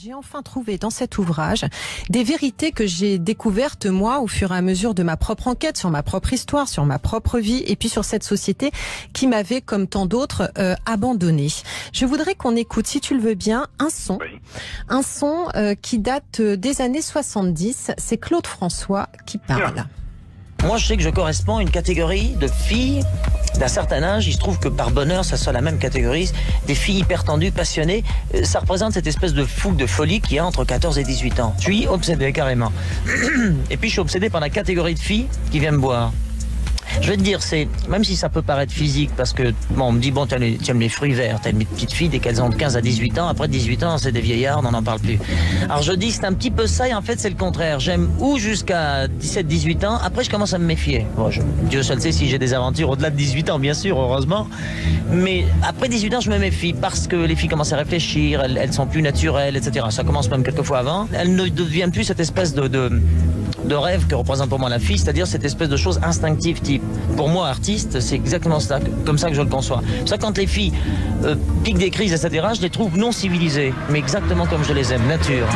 J'ai enfin trouvé dans cet ouvrage des vérités que j'ai découvertes moi au fur et à mesure de ma propre enquête sur ma propre histoire, sur ma propre vie et puis sur cette société qui m'avait, comme tant d'autres, abandonnée. Je voudrais qu'on écoute, si tu le veux bien, un son. Oui. Un son qui date des années 70. C'est Claude François qui parle. Moi, je sais que je corresponds à une catégorie de filles d'un certain âge. Il se trouve que par bonheur, ça soit la même catégorie. Des filles hyper tendues, passionnées. Ça représente cette espèce de fougue, de folie qu'il y a entre 14 et 18 ans. Je suis obsédé, carrément. Et puis, je suis obsédé par la catégorie de filles qui viennent me boire. Je vais te dire, c'est, même si ça peut paraître physique, parce que, bon, on me dit, bon, tu aimes les fruits verts, t'aimes les petites filles dès qu'elles ont de 15 à 18 ans, après 18 ans, c'est des vieillards, on n'en parle plus. Alors je dis, c'est un petit peu ça, et en fait, c'est le contraire. J'aime ou jusqu'à 17, 18 ans, après, je commence à me méfier. Bon, Dieu seul sait si j'ai des aventures au-delà de 18 ans, bien sûr, heureusement. Mais après 18 ans, je me méfie, parce que les filles commencent à réfléchir, elles sont plus naturelles, etc. Ça commence même quelques fois avant. Elles ne deviennent plus cette espèce de rêve que représente pour moi la fille, c'est-à-dire cette espèce de chose instinctive type. Pour moi, artiste, c'est exactement ça, comme ça que je le conçois. C'est pour ça que quand les filles piquent des crises, etc., je les trouve non civilisées, mais exactement comme je les aime, nature.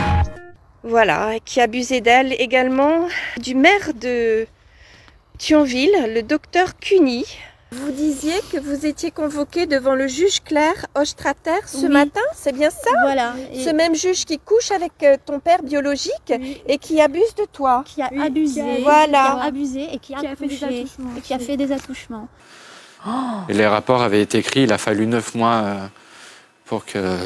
Voilà, qui abusait d'elle également du maire de Thionville, le docteur Cuny. Vous disiez que vous étiez convoqué devant le juge Claire Ostrater ce matin, c'est bien ça? Voilà. Ce même juge qui couche avec ton père biologique et qui abuse de toi. Qui a abusé, voilà. Qui a abusé et qui a fait des attouchements. Et les rapports avaient été écrits, il a fallu 9 mois pour que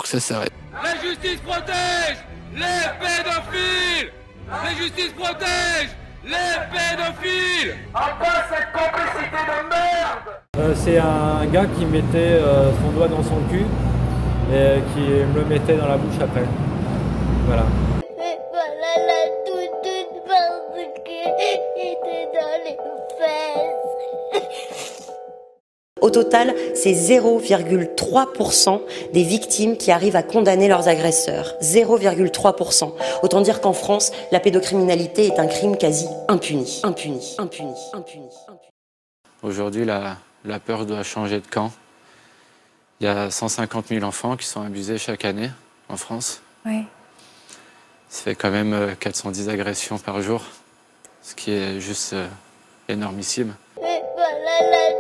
ça s'arrête. La justice protège les pédophiles! La justice protège les pédophiles! Après cette complicité de merde! C'est un gars qui mettait son doigt dans son cul et qui me le mettait dans la bouche après. Voilà. Et voilà la toute parce qu'il était dans les fesses. Au total, c'est 0,3% des victimes qui arrivent à condamner leurs agresseurs. 0,3%. Autant dire qu'en France, la pédocriminalité est un crime quasi impuni. Aujourd'hui, la peur doit changer de camp. Il y a 150 000 enfants qui sont abusés chaque année en France. Oui. Ça fait quand même 410 agressions par jour, ce qui est juste énormissime. Et voilà la